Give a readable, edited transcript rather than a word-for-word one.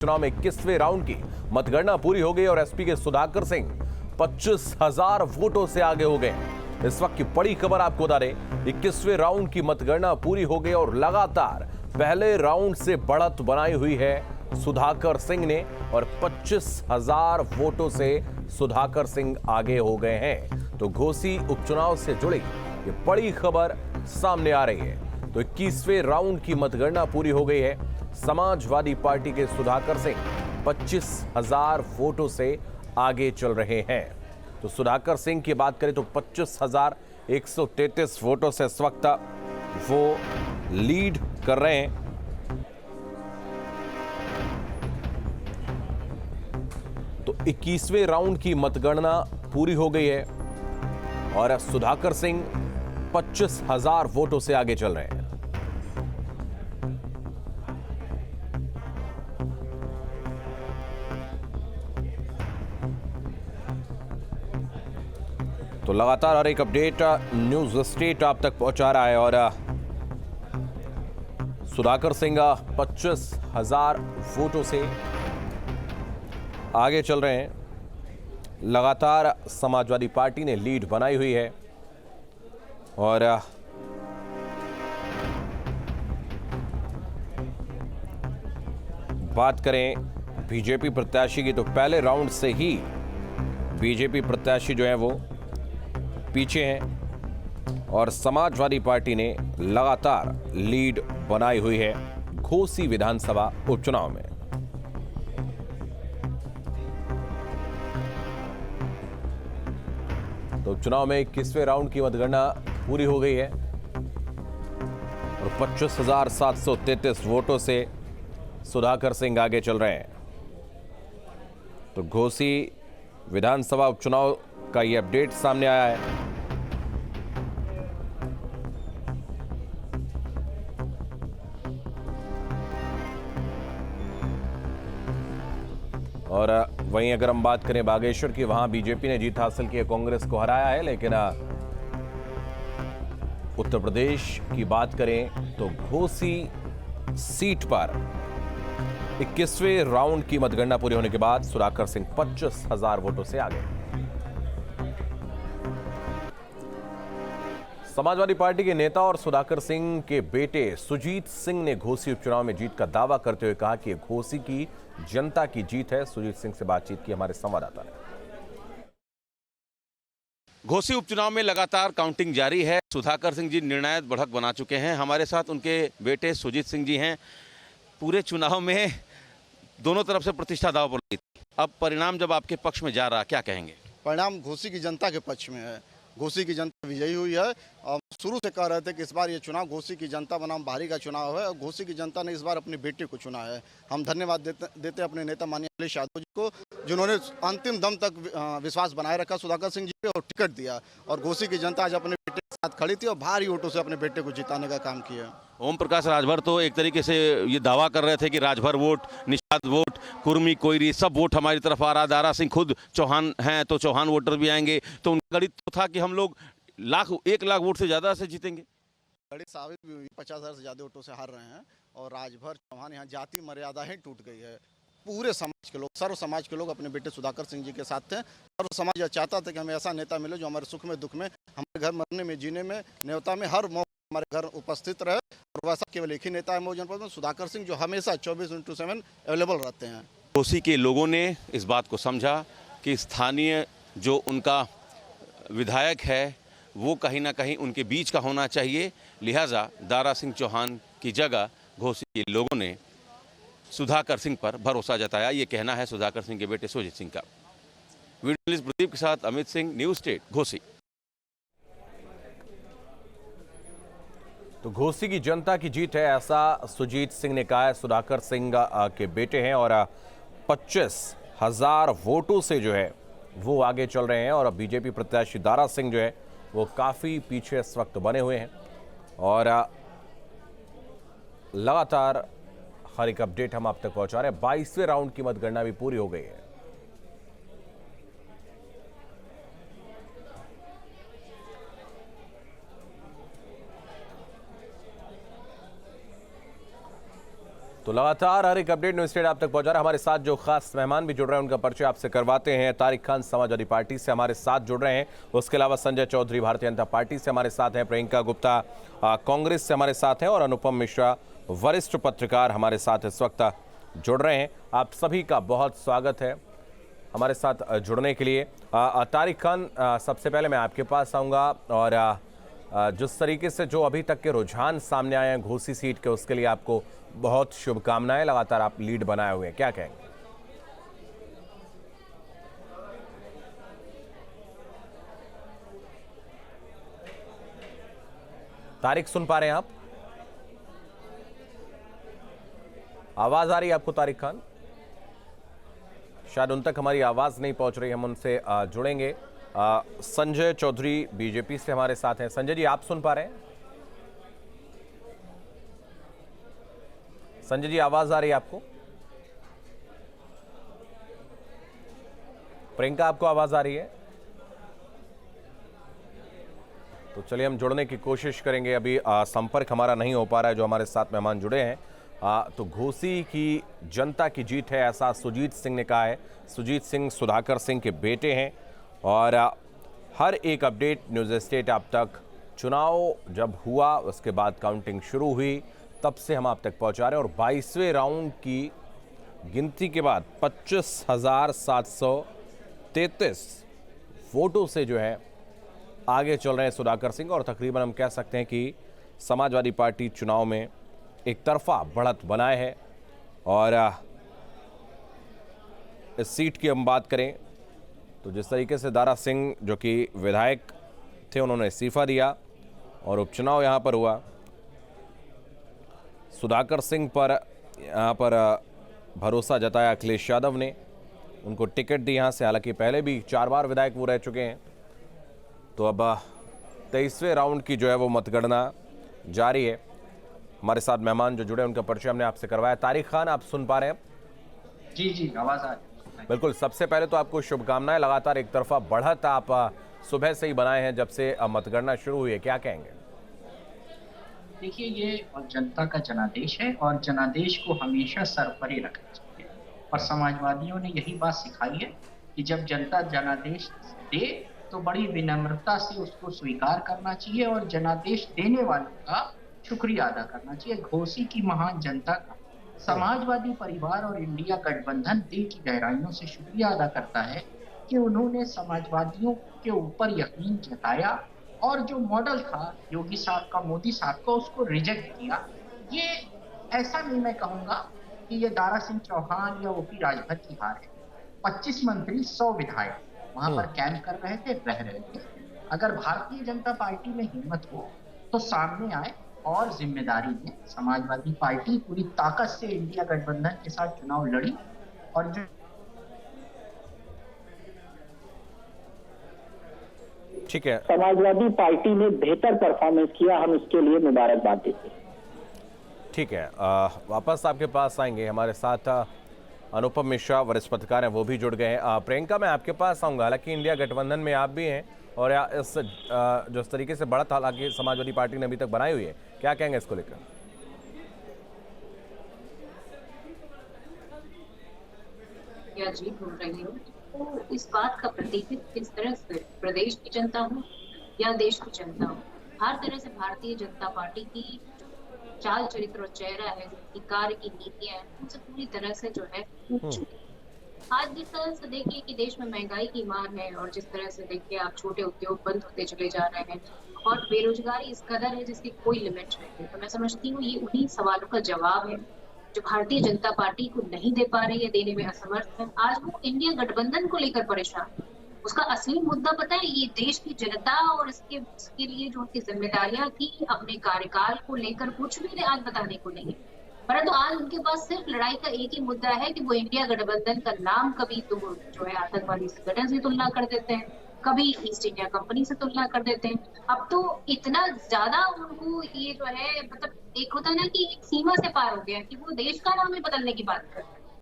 चुनाव में 21वें राउंड की मतगणना पूरी हो गई और एसपी के सुधाकर सिंह 25,000 वोटों से आगे हो गए। इस वक्त की बड़ी खबर आपको बता दें, 21वें राउंड की मतगणना पूरी हो गई और लगातार पहले राउंड से बढ़त बनाई हुई है सुधाकर सिंह ने और 25,000 वोटों से सुधाकर सिंह आगे हो गए हैं। तो घोसी उपचुनाव से जुड़ी ये बड़ी खबर सामने आ रही है। तो 21वें राउंड की मतगणना पूरी हो गई है। समाजवादी पार्टी के सुधाकर सिंह 25,000 वोटों से आगे चल रहे हैं। तो सुधाकर सिंह की बात करें तो 25,133 वोटों से इस वक्त वो लीड कर रहे हैं। तो 21वें राउंड की मतगणना पूरी हो गई है और सुधाकर सिंह 25,000 वोटों से आगे चल रहे हैं। तो लगातार हर एक अपडेट न्यूज स्टेट आप तक पहुंचा रहा है और सुधाकर सिंह 25,000 वोटों से आगे चल रहे हैं। लगातार समाजवादी पार्टी ने लीड बनाई हुई है और बात करें बीजेपी प्रत्याशी की तो पहले राउंड से ही बीजेपी प्रत्याशी जो है वो पीछे हैं और समाजवादी पार्टी ने लगातार लीड बनाई हुई है घोसी विधानसभा उपचुनाव में। तो उपचुनाव में 21वें राउंड की मतगणना पूरी हो गई है और 25,733 वोटों से सुधाकर सिंह आगे चल रहे हैं। तो घोसी विधानसभा उपचुनाव का ये अपडेट सामने आया है। और वहीं अगर हम बात करें बागेश्वर की, वहां बीजेपी ने जीत हासिल की, कांग्रेस को हराया है। लेकिन उत्तर प्रदेश की बात करें तो घोसी सीट पर 21वें राउंड की मतगणना पूरी होने के बाद सुधाकर सिंह 25,000 वोटों से आगे। समाजवादी पार्टी के नेता और सुधाकर सिंह के बेटे सुजीत सिंह ने घोसी उपचुनाव में जीत का दावा करते हुए कहा कि घोसी की जनता की जीत है। सुजीत सिंह से बातचीत की हमारे संवाददाता ने। घोसी उपचुनाव में लगातार काउंटिंग जारी है। सुधाकर सिंह जी निर्णायक बढ़त बना चुके हैं। हमारे साथ उनके बेटे सुजीत सिंह जी हैं। पूरे चुनाव में दोनों तरफ से प्रतिष्ठा दांव पर लगी थी। अब परिणाम जब आपके पक्ष में जा रहा, क्या कहेंगे? परिणाम घोसी की जनता के पक्ष में है। घोसी की जनता विजयी हुई है और शुरू से कह रहे थे कि इस बार ये चुनाव घोसी की जनता बनाम बाहरी का चुनाव है और घोसी की जनता ने इस बार अपने बेटे को चुना है। हम धन्यवाद देते अपने नेता माननीय अखिलेश यादव जी को, जिन्होंने अंतिम दम तक विश्वास बनाए रखा सुधाकर सिंह जी पे और टिकट दिया। और घोसी की जनता आज अपने बेटे के साथ खड़ी थी और भारी वोटों से अपने बेटे को जिताने का काम किया। ओम प्रकाश राजभर तो एक तरीके से ये दावा कर रहे थे कि राजभर वोट, निषाद वोट, कुर्मी, कोयरी सब वोट हमारी तरफ आ रहा। दारा सिंह खुद चौहान हैं तो चौहान वोटर भी आएंगे। तो उनका गणित तो था कि हम लोग 1 लाख वोट से ज्यादा से जीतेंगे। गणित साबित भी हुई। 50,000 से ज्यादा वोटों से हार रहे हैं और राजभर चौहान यहाँ जाति मर्यादा ही टूट गई है। पूरे समाज के लोग, सर्व समाज के लोग अपने बेटे सुधाकर सिंह जी के साथ थे। सर्व समाज यह चाहता था कि हमें ऐसा नेता मिले जो हमारे सुख में, दुख में, हमारे घर मरने में, जीने में, न्योता में, हर मौके हमारे घर उपस्थित रहे। और वैसा केवल एक ही नेता है मऊ जनपद में, सुधाकर सिंह, जो हमेशा 24/7 अवेलेबल रहते हैं। घोसी के लोगों ने इस बात को समझा कि स्थानीय जो उनका विधायक है वो कहीं ना कहीं उनके बीच का होना चाहिए। लिहाजा दारा सिंह चौहान की जगह घोसी के लोगों ने सुधाकर सिंह पर भरोसा जताया। ये कहना है सुधाकर सिंह के बेटे सुजीत सिंह का। वीडियो जर्नलिस्ट प्रदीप के साथ अमित सिंह, न्यूज स्टेट, घोसी। तो घोसी की जनता की जीत है, ऐसा सुजीत सिंह ने कहा है। सुधाकर सिंह के बेटे हैं और 25,000 वोटों से जो है वो आगे चल रहे हैं। और बीजेपी प्रत्याशी दारा सिंह जो है वो काफी पीछे इस वक्त बने हुए हैं और लगातार हर एक अपडेट हम आप तक पहुंचा रहे हैं। 22वें राउंड की मतगणना भी पूरी हो गई है। तो तो लगातार हर एक अपडेट न्यूज स्टेट आप तक पहुंचा रहा है। हमारे साथ जो खास मेहमान भी जुड़ रहे हैं उनका परिचय आपसे करवाते हैं। तारिक खान समाजवादी पार्टी से हमारे साथ जुड़ रहे हैं। उसके अलावा संजय चौधरी भारतीय जनता पार्टी से हमारे साथ हैं। प्रियंका गुप्ता कांग्रेस से हमारे साथ हैं और अनुपम मिश्रा वरिष्ठ पत्रकार हमारे साथ इस वक्त जुड़ रहे हैं। आप सभी का बहुत स्वागत है हमारे साथ जुड़ने के लिए। तारिक खान, सबसे पहले मैं आपके पास आऊँगा और जिस तरीके से जो अभी तक के रुझान सामने आए हैं घोसी सीट के, उसके लिए आपको बहुत शुभकामनाएं। लगातार आप लीड बनाए हुए हैं, क्या कहेंगे? तारिक, सुन पा रहे हैं आप? आवाज आ रही है आपको तारिक खान? शायद उन तक हमारी आवाज नहीं पहुंच रही, हम उनसे जुड़ेंगे। संजय चौधरी बीजेपी से हमारे साथ हैं। संजय जी, आप सुन पा रहे हैं? संजय जी, आवाज आ रही है आपको? प्रियंका, आपको आवाज आ रही है? तो चलिए हम जुड़ने की कोशिश करेंगे। अभी संपर्क हमारा नहीं हो पा रहा है जो हमारे साथ मेहमान जुड़े हैं। तो घोसी की जनता की जीत है, ऐसा सुजीत सिंह ने कहा है। सुजीत सिंह सुधाकर सिंह के बेटे हैं और हर एक अपडेट न्यूज़ स्टेट आप तक, चुनाव जब हुआ उसके बाद काउंटिंग शुरू हुई तब से हम आप तक पहुंचा रहे हैं। और 22वें राउंड की गिनती के बाद 25,733 वोटों से जो है आगे चल रहे हैं सुधाकर सिंह। और तकरीबन हम कह सकते हैं कि समाजवादी पार्टी चुनाव में एक तरफा बढ़त बनाए है। और इस सीट की हम बात करें तो जिस तरीके से दारा सिंह जो कि विधायक थे उन्होंने इस्तीफा दिया और उपचुनाव यहाँ पर हुआ, सुधाकर सिंह पर यहाँ पर भरोसा जताया अखिलेश यादव ने, उनको टिकट दी यहाँ से। हालांकि पहले भी 4 बार विधायक वो रह चुके हैं। तो अब 23वें राउंड की जो है वो मतगणना जारी है। हमारे साथ मेहमान जो जुड़े उनका परिचय हमने आपसे करवाया। तारिक खान, आप सुन पा रहे हैं? जी, आवाज आ रही है। बिल्कुल। सबसे पहले तो आपको शुभकामनाएं। लगातार एक तरफा बढ़त आप सुबह से ही बनाए हैं जब से मतगणना शुरू हुई है, क्या कहेंगे? देखिए, ये जनता का जनादेश है और जनादेश को हमेशा सरपरे रखना चाहिए। और समाजवादियों ने यही बात सिखाई है कि जब जनता जनादेश दे तो बड़ी विनम्रता से उसको स्वीकार करना चाहिए और जनादेश देने वालों का शुक्रिया अदा करना चाहिए। घोसी की महान जनता का समाजवादी परिवार और इंडिया गठबंधन दिल की गहराइयों से शुक्रिया अदा करता है कि उन्होंने समाजवादियों के ऊपर यकीन जताया और जो मॉडल था योगी साहब का, मोदी साहब का, उसको रिजेक्ट किया। ये ऐसा नहीं मैं कहूँगा कि ये दारा सिंह चौहान या ओपी राजभर की हार है। 25 मंत्री, 100 विधायक वहां पर कैंप कर रहे थे, रह रहे थे। अगर भारतीय जनता पार्टी में हिम्मत हो तो सामने आए और जिम्मेदारी में समाजवादी पार्टी पूरी ताकत से इंडिया गठबंधन के साथ चुनाव लड़ी और जो ठीक है, समाजवादी पार्टी ने बेहतर परफॉर्मेंस किया, हम इसके लिए मुबारकबाद देते हैं। ठीक है, वापस आपके पास आएंगे। हमारे साथ अनुपम मिश्रा वरिष्ठ पत्रकार हैं, वो भी जुड़ गए हैं। प्रियंका, मैं आपके पास आऊँगा। हालांकि इंडिया गठबंधन में आप भी हैं और इस जो इस तरीके से बढ़त हालांकि समाजवादी पार्टी ने अभी तक बनाई हुई है, क्या कहेंगे इसको लेकर? क्या जीत हो रही हो तो इस बात का प्रतीक किस तरह से प्रदेश की जनता हो या देश की जनता हो, हर तरह से भारतीय जनता पार्टी की चाल चरित्र और चेहरा है, जिसकी कार्य की नीतियां हैं, उनसे पूरी तरह से जो है ऊब चुकी। आज जिस तरह से देखिए कि देश में महंगाई की मार है और जिस तरह से देखिए आप छोटे उद्योग बंद होते चले जा रहे हैं और बेरोजगारी इस कदर है जिसकी कोई लिमिट नहीं है, तो मैं समझती हूँ ये उन्हीं सवालों का जवाब है जो भारतीय जनता पार्टी को नहीं दे पा रही है, देने में असमर्थ है। आज वो इंडिया गठबंधन को लेकर परेशान है। उसका असली मुद्दा पता है, ये देश की जनता और इसके लिए जो उनकी जिम्मेदारियां थी अपने कार्यकाल को लेकर कुछ भी आज बताने को नहीं, परंतु आज उनके पास सिर्फ लड़ाई का एक ही मुद्दा है कि वो इंडिया गठबंधन का नाम कभी तो जो है आतंकवादी संगठन से तुलना कर देते हैं, कभी ईस्ट इंडिया कंपनी से तुलना कर देते हैं। अब तो इतना ज्यादा उनको ये जो है मतलब एक होता है ना कि एक सीमा से पार हो गया कि वो देश का नाम ही बदलने की बात करते हैं।